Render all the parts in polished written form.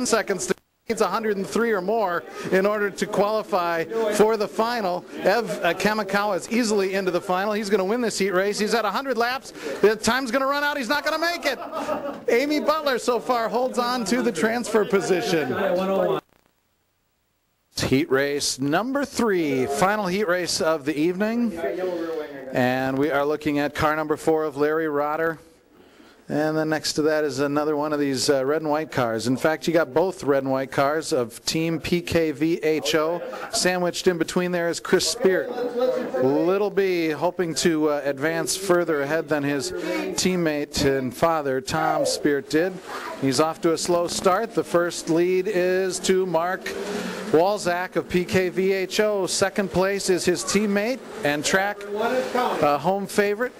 seconds to needs 103 or more in order to qualify for the final. Ev Kamikawa is easily into the final. He's going to win this heat race. He's at 100 laps. The time's going to run out. He's not going to make it. Amy Butler so far holds on to the transfer position. Heat race number 3, final heat race of the evening. And we are looking at car number 4 of Larry Rotter. And then next to that is another one of these red and white cars. In fact, you got both red and white cars of Team PKVHO. Sandwiched in between there is Chris Speart. Little B hoping to advance further ahead than his teammate and father, Tom Speart, did. He's off to a slow start. The first lead is to Mark Walzak of PKVHO. Second place is his teammate and track home favorite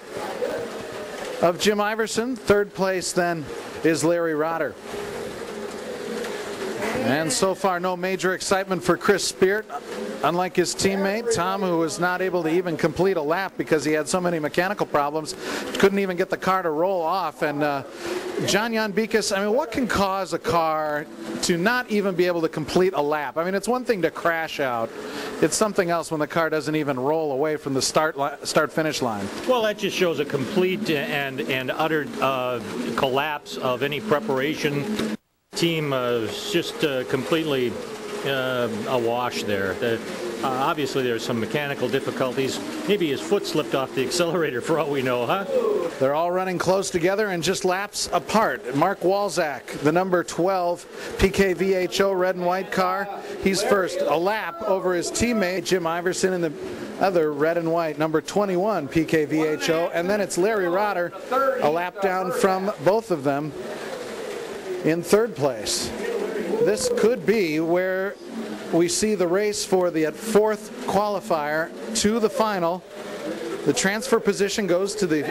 of Jim Iverson. Third place then is Larry Rotter. And so far no major excitement for Chris Speart, unlike his teammate Tom, who was not able to even complete a lap because he had so many mechanical problems, couldn't even get the car to roll off. And John Jan Beekes, I mean, what can cause a car to not even be able to complete a lap? I mean, it's one thing to crash out. It's something else when the car doesn't even roll away from the start-finish line. Well, that just shows a complete and utter collapse of any preparation. Team is just completely awash there. Obviously, there's some mechanical difficulties. Maybe his foot slipped off the accelerator for all we know, huh? They're all running close together and just laps apart. Mark Walzak, the number 12 PKVHO red and white car. He's first, a lap over his teammate Jim Iverson in the other red and white, number 21 PKVHO. And then it's Larry Rotter, a lap down from both of them in third place. This could be where we see the race for the fourth qualifier to the final. The transfer position goes to the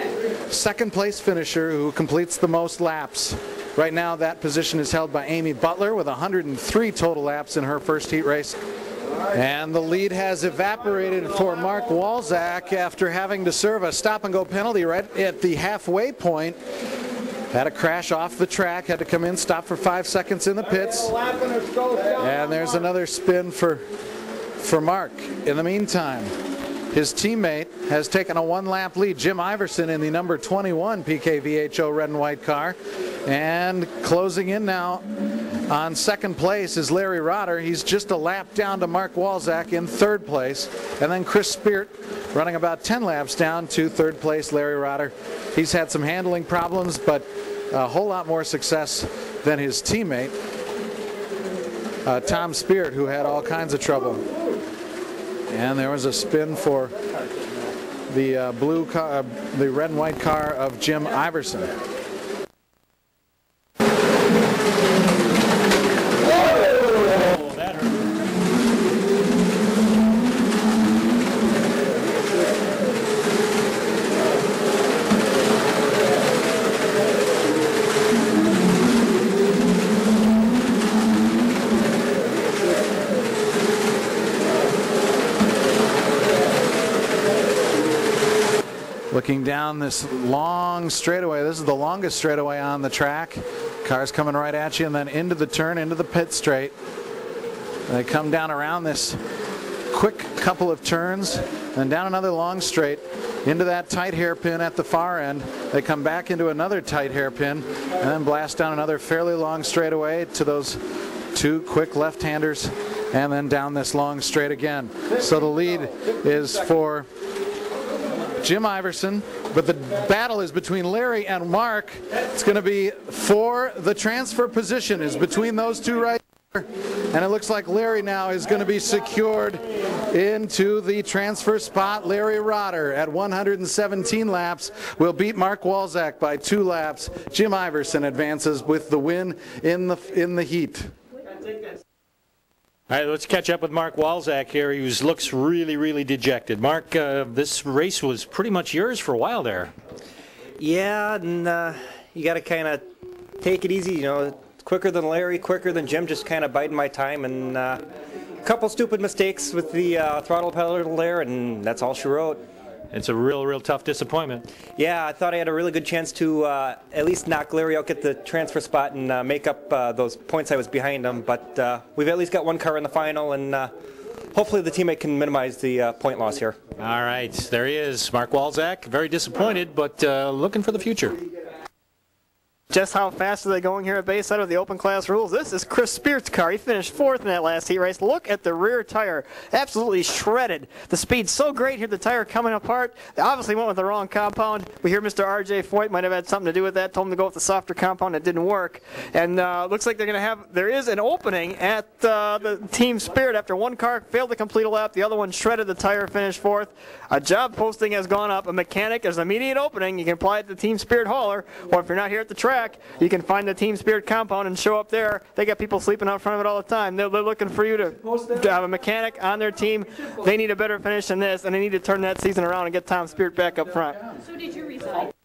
second place finisher who completes the most laps. Right now that position is held by Amy Butler with 103 total laps in her first heat race. And the lead has evaporated for Mark Walzak after having to serve a stop-and-go penalty right at the halfway point. Had a crash off the track, had to come in, stop for 5 seconds in the pits. And there's another spin for Mark. In the meantime, his teammate has taken a one-lap lead, Jim Iverson in the number 21 PKVHO red and white car. And closing in now on second place is Larry Rotter. He's just a lap down to Mark Walzak in third place. And then Chris Speart running about 10 laps down to third place Larry Rotter. He's had some handling problems, but a whole lot more success than his teammate, Tom Speart, who had all kinds of trouble. And there was a spin for the blue car, the red and white car of Jim Iverson. Looking down this long straightaway, this is the longest straightaway on the track. Cars coming right at you and then into the turn, into the pit straight. They come down around this quick couple of turns and down another long straight into that tight hairpin at the far end. They come back into another tight hairpin and then blast down another fairly long straightaway to those two quick left-handers and then down this long straight again. So the lead is for Jim Iverson, but the battle is between Larry and Mark. It's going to be for the transfer position is between those two right here. And it looks like Larry now is going to be secured into the transfer spot. Larry Rotter at 117 laps will beat Mark Walzak by 2 laps. Jim Iverson advances with the win in the heat. All right, let's catch up with Mark Walzak here. He looks really, really dejected. Mark, this race was pretty much yours for a while there. Yeah, and you got to kind of take it easy, you know, quicker than Larry, quicker than Jim, just kind of biding my time. And a couple stupid mistakes with the throttle pedal there, and that's all she wrote. it's a real tough disappointment. Yeah, I thought I had a really good chance to at least knock Larry out, get the transfer spot, and make up those points I was behind him. But we've at least got one car in the final, and hopefully the teammate can minimize the point loss here. All right, there he is, Mark Walzak. Very disappointed, but looking for the future. Just how fast are they going here at Bayside with the open class rules? This is Chris Speart's car. He finished 4th in that last heat race. Look at the rear tire. Absolutely shredded. The speed's so great here, the tire coming apart. They obviously went with the wrong compound. We hear Mr. R.J. Foyt might have had something to do with that. Told him to go with the softer compound. It didn't work. And looks like they're going to have, there is an opening at the Team Spirit after one car failed to complete a lap. The other one shredded the tire, finished 4th. A job posting has gone up. A mechanic, there's an immediate opening. You can apply it to the Team Spirit hauler, or if you're not here at the track, you can find the Team Spirit compound and show up there. They got people sleeping out front of it all the time. They're looking for you to have a mechanic on their team. They need a better finish than this, and they need to turn that season around and get Tom Spirit back up front. So did your result.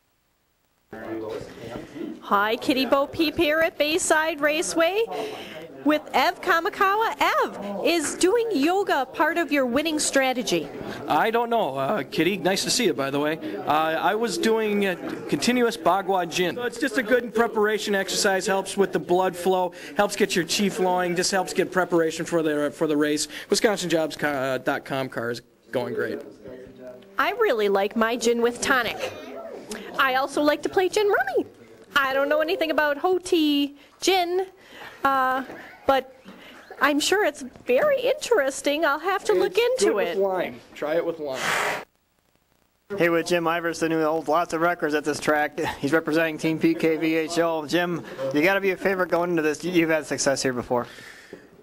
Hi, Kitty Bo Peep here at Bayside Raceway with Ev Kamikawa. Ev, is doing yoga part of your winning strategy? I don't know, Kitty. Nice to see you, by the way. I was doing continuous Bagua Jin. So it's just a good preparation exercise. Helps with the blood flow. Helps get your chi flowing. Just helps get preparation for the race. WisconsinJobs.com car is going great. I really like my gin with tonic. I also like to play gin rummy. I don't know anything about Hoti gin, but I'm sure it's very interesting. I'll have to look into it. With lime. Try it with lime. Here with Jim Iverson, who holds lots of records at this track. He's representing Team PKVHO. Jim, you got to be a favorite going into this. You've had success here before.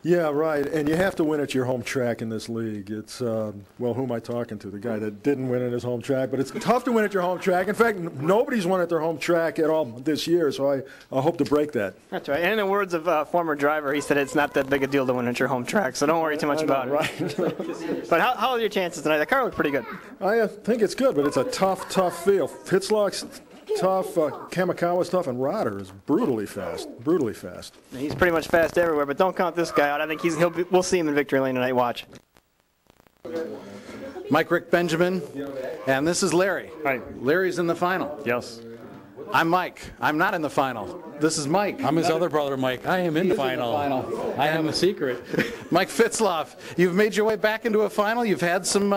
Yeah, right. And you have to win at your home track in this league. It's, well, who am I talking to? The guy that didn't win at his home track. But it's tough to win at your home track. In fact, nobody's won at their home track at all this year, so I hope to break that. That's right. And in the words of a former driver, he said it's not that big a deal to win at your home track, so don't worry too much about it. Right. But how are your chances tonight? The car looked pretty good. I think it's good, but it's a tough field. Pitslog's tough, Kamikawa's tough, and Rotter is brutally fast. He's pretty much fast everywhere, but don't count this guy out. I think we'll see him in victory lane tonight. Watch. Mike Rick Benjamin, and this is Larry. Hi. Larry's in the final. Yes. I'm Mike. I'm not in the final. This is Mike. I'm his other brother, Mike. I am in the final. I am a secret. Mike Fitzloff, you've made your way back into a final. You've had some,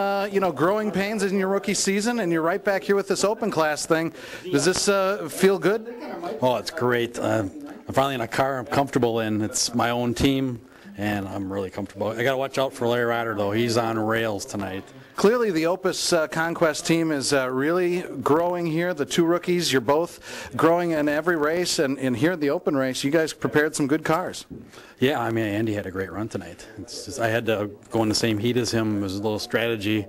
growing pains in your rookie season, and you're right back here with this open class thing. Does this feel good? Oh, it's great. I'm finally in a car I'm comfortable in. It's my own team, and I'm really comfortable. I got to watch out for Larry Ryder, though. He's on rails tonight. Clearly, the Opus Conquest team is really growing here. The two rookies, you're both growing in every race, and here at the open race, you guys prepared some good cars. Yeah, I mean, Andy had a great run tonight. It's just, I had to go in the same heat as him. It was a little strategy,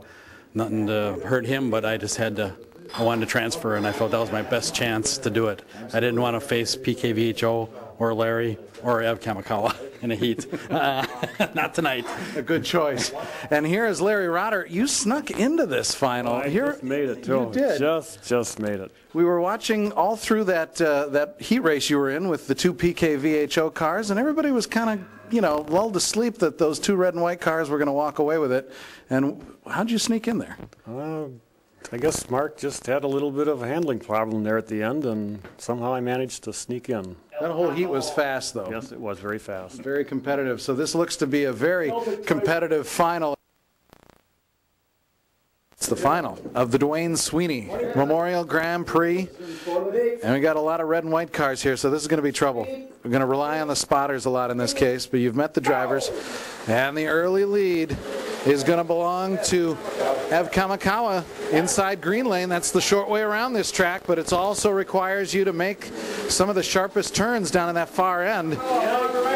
nothing to hurt him, but I just had to. I wanted to transfer, and I felt that was my best chance to do it. I didn't want to face PKVHO or Larry or Ev Kamikawa in a heat. Not tonight. A good choice. And here is Larry Rotter. You snuck into this final. I just made it, too. You did. Just made it. We were watching all through that heat race you were in with the two PKVHO cars, and everybody was kind of, lulled to sleep that those two red and white cars were going to walk away with it. And how'd you sneak in there? I guess Mark just had a little bit of a handling problem there at the end, and somehow I managed to sneak in. That whole heat was fast, though. Yes, it was very fast. Very competitive. So this looks to be a very competitive final. It's the final of the Dwayne Memorial Grand Prix. And we got a lot of red and white cars here, so this is going to be trouble. We're going to rely on the spotters a lot in this case, but you've met the drivers. And the early lead is going to belong to Ev Kamikawa inside green lane. That's the short way around this track, but it also requires you to make some of the sharpest turns down in that far end.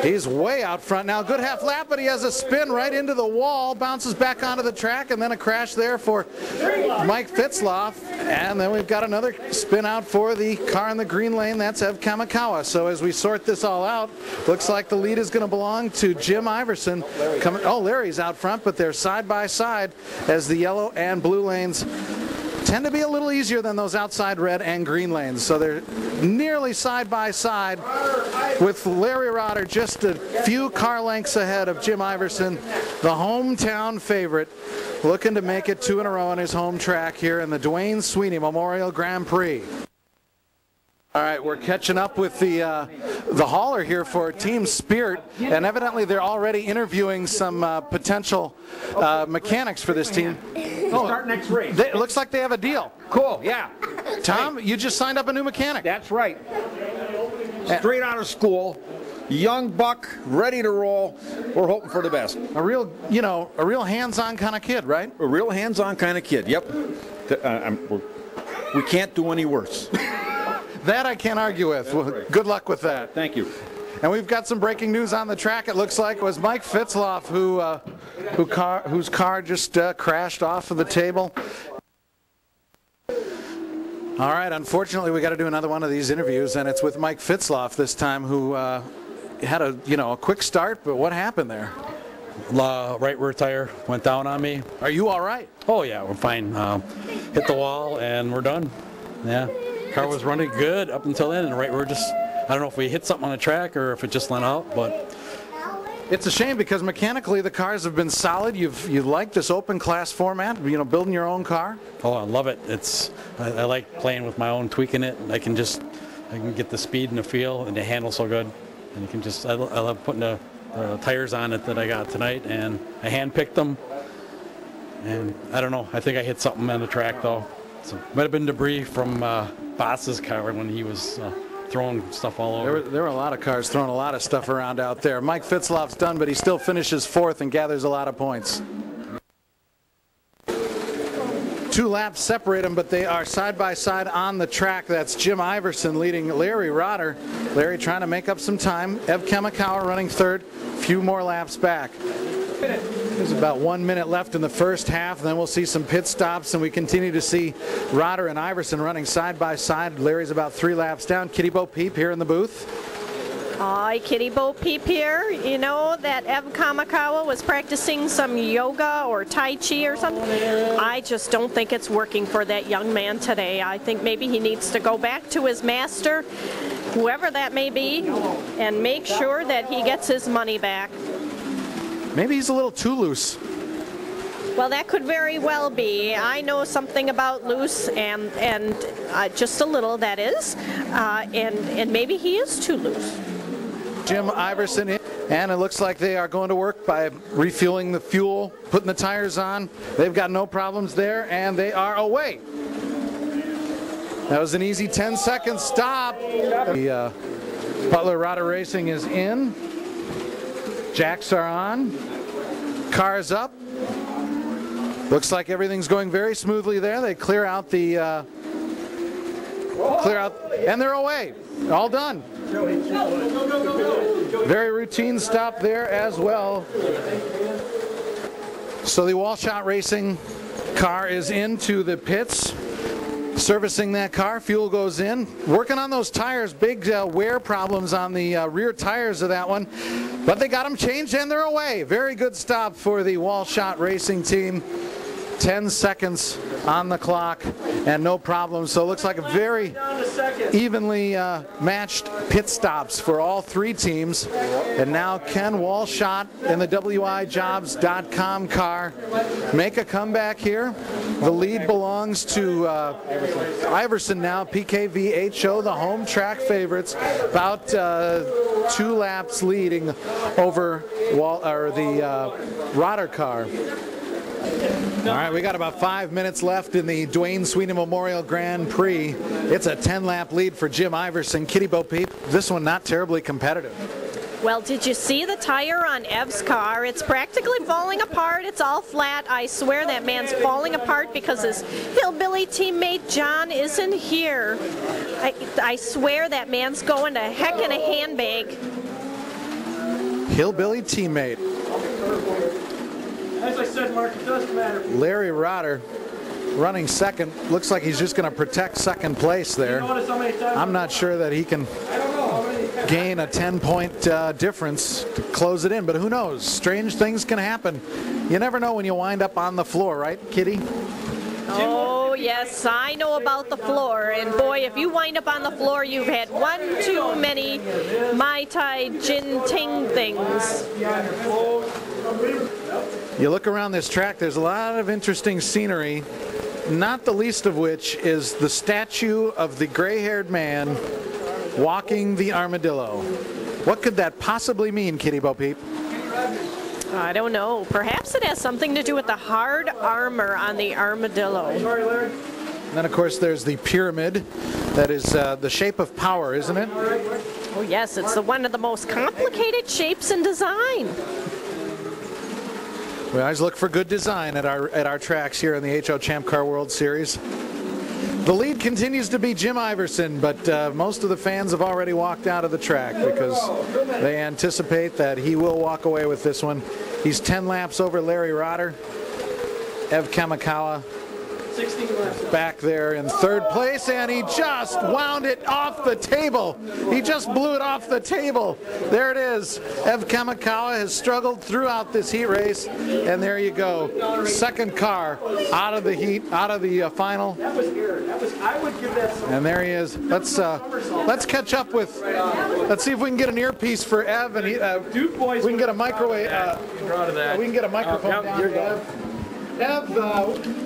He's way out front now. Good half lap, but he has a spin right into the wall, bounces back onto the track, and then a crash there for Mike Fitzloff. And then we've got another spin out for the car in the green lane. That's Ev Kamikawa. So as we sort this all out, looks like the lead is going to belong to Jim Iverson. Larry's out front, but they're side by side as the yellow and blue lanes tend to be a little easier than those outside red and green lanes. So they're nearly side by side, with Larry Rotter just a few car lengths ahead of Jim Iverson, the hometown favorite, looking to make it 2 in a row on his home track here in the Dwayne Memorial Grand Prix. All right, we're catching up with the hauler here for Team Spirit, and evidently they're already interviewing some potential mechanics for this team. Start next race. It looks like they have a deal. Cool, yeah. Tom, you just signed up a new mechanic. That's right. Straight out of school, young buck, ready to roll. We're hoping for the best. A real, a real hands-on kind of kid, right? A real hands-on kind of kid, yep. We can't do any worse. That I can't argue with. Well, good luck with that. Thank you. And we've got some breaking news on the track. It looks like it was Mike Fitzloff whose car just crashed off of the table. All right, unfortunately, we got to do another one of these interviews, and it's with Mike Fitzloff this time, who had a quick start. But what happened there? Right rear tire went down on me. Are you all right? Oh yeah, we're fine. Hit the wall and we're done. Yeah. Car was running good up until then, and right we're just, I don't know if we hit something on the track or if it just went out, but it's a shame because mechanically the cars have been solid. You like this open class format, building your own car? Oh, I love it. I like playing with my own, tweaking it. I can get the speed and the feel, and the handle so good. And you can just, I love putting the tires on it that I got tonight, and I hand-picked them. And I don't know, I think I hit something on the track though. So might have been debris from Boss's car when he was throwing stuff all over. There were a lot of cars throwing a lot of stuff around out there. Mike Fitzloff's done, but he still finishes 4th and gathers a lot of points. 2 laps separate them, but they are side by side on the track. That's Jim Iverson leading Larry Rotter. Larry trying to make up some time. Ev Kamikawa running 3rd. Few more laps back. There's about 1 minute left in the first half, and then we'll see some pit stops, and we continue to see Rotter and Iverson running side by side. Larry's about 3 laps down. Kitty Bo Peep here in the booth. Hi, Kitty Bo Peep here. You know that Ev Kamikawa was practicing some yoga or Tai Chi or something? I just don't think it's working for that young man today. I think maybe he needs to go back to his master, whoever that may be, and make sure that he gets his money back. Maybe he's a little too loose. Well, that could very well be. I know something about loose, and just a little, that is, and maybe he is too loose. Jim Iverson in, and it looks like they are going to work by refueling the fuel, putting the tires on. They've got no problems there, and they are away. That was an easy 10-second stop. The Butler Rotter Racing is in. Jacks are on. Cars up. Looks like everything's going very smoothly there. They clear out and they're away. All done. Very routine stop there as well. So the Wall-Shot Racing car is into the pits, servicing that car. Fuel goes in. Working on those tires. Big wear problems on the rear tires of that one. But they got them changed and they're away. Very good stop for the Wall-Shot Racing team. 10 seconds on the clock and no problem. So it looks like a very evenly matched pit stops for all 3 teams. And now Ken Wall-Shot in the WIJobs.com car make a comeback here. The lead belongs to Iverson now, PKVHO, the home track favorites. About 2 laps leading over the Rotter car. All right, we got about 5 minutes left in the Dwayne Memorial Grand Prix. It's a 10-lap lead for Jim Iverson. Kitty Bo Peep, this one not terribly competitive. Well, did you see the tire on Ev's car? It's practically falling apart. It's all flat. I swear that man's falling apart because his hillbilly teammate John isn't here. I swear that man's going to heck in a handbag. Hillbilly teammate. As I said, Mark, it doesn't matter. Larry Rotter running second. Looks like he's just going to protect second place there. I'm not sure that he can gain a 10-point difference to close it in, but who knows? Strange things can happen. You never know when you wind up on the floor, right, Kitty? Oh, yes, I know about the floor. And boy, if you wind up on the floor, you've had one too many Mai Tai Gin Ting things. You look around this track, there's a lot of interesting scenery, not the least of which is the statue of the gray-haired man walking the armadillo. What could that possibly mean, Kitty Bo Peep? I don't know. Perhaps it has something to do with the hard armor on the armadillo. And then, of course, there's the pyramid. That is the shape of power, isn't it? Oh, yes. It's one of the most complicated shapes in design. We always look for good design at our tracks here in the HO Champ Car World Series. The lead continues to be Jim Iverson, but most of the fans have already walked out of the track because they anticipate that he will walk away with this one. He's 10 laps over Larry Rotter. Ev Kamikawa back there in third place, and he just wound it off the table. He just blew it off the table. There it is. Ev Kamikawa has struggled throughout this heat race, and there you go. Second car out of the heat, out of the final. And there he is. Let's catch up with. Let's see if we can get an earpiece for Ev, and we can get a microwave. We can get a microphone down here, Ev. Ev,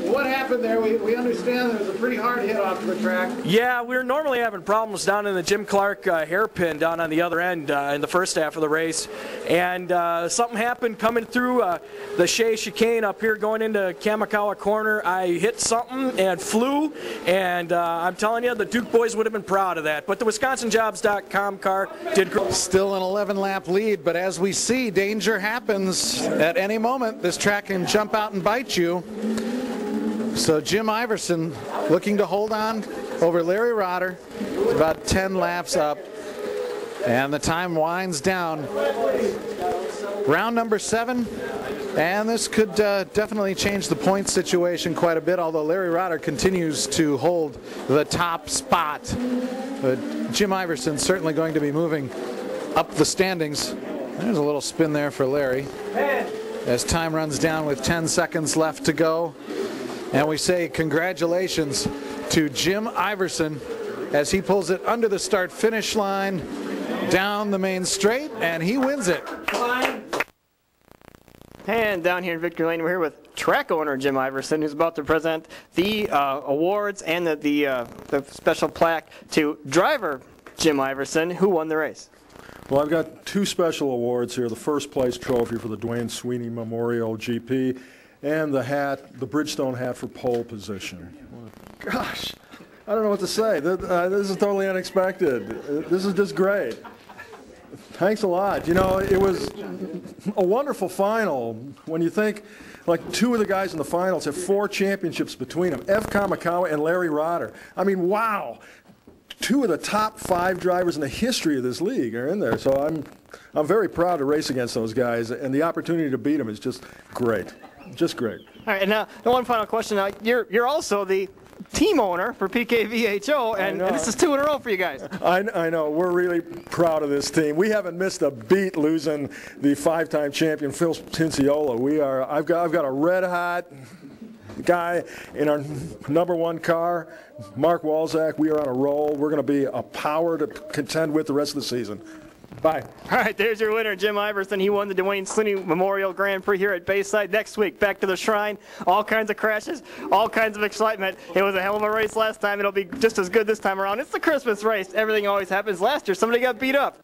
what happened there? We understand there was a pretty hard hit off the track. Yeah, we're normally having problems down in the Jim Clark hairpin down on the other end in the first half of the race. And something happened coming through the Shea chicane up here going into Kamikawa corner. I hit something and flew, and I'm telling you, the Duke boys would have been proud of that. But the WisconsinJobs.com car did great. Still an 11-lap lead, but as we see, danger happens at any moment. This track can jump out and bite you. So Jim Iverson looking to hold on over Larry Rotter, about 10 laps up, and the time winds down. Round number 7, and this could definitely change the point situation quite a bit, although Larry Rotter continues to hold the top spot. But Jim Iverson certainly going to be moving up the standings. There's a little spin there for Larry as time runs down with 10 seconds left to go. And we say congratulations to Jim Iverson as he pulls it under the start-finish line down the main straight, and he wins it. And down here in Victory Lane, we're here with track owner Jim Iverson, who's about to present the awards and the special plaque to driver Jim Iverson, who won the race. Well, I've got 2 special awards here. The first place trophy for the Dwayne Memorial GP and the hat, the Bridgestone hat for pole position. Gosh, I don't know what to say. This is totally unexpected. This is just great. Thanks a lot. You know, it was a wonderful final. When you think, like, 2 of the guys in the finals have 4 championships between them, Ev Kamikawa and Larry Rotter. I mean, wow. 2 of the top 5 drivers in the history of this league are in there. So I'm very proud to race against those guys, and the opportunity to beat them is just great. Just great. All right, and now one final question. Now, you're also the team owner for PKVHO, and this is 2 in a row for you guys. I know. We're really proud of this team. We haven't missed a beat losing the 5-time champion Phil Cianciola. I've got a red-hot guy in our #1 car, Mark Walzak. We are on a roll. We're going to be a power to contend with the rest of the season. Bye. All right, there's your winner, Jim Iverson. He won the Dwayne Memorial Grand Prix here at Bayside. Next week, back to the Shrine. All kinds of crashes, all kinds of excitement. It was a hell of a race last time. It'll be just as good this time around. It's the Christmas race. Everything always happens. Last year, somebody got beat up.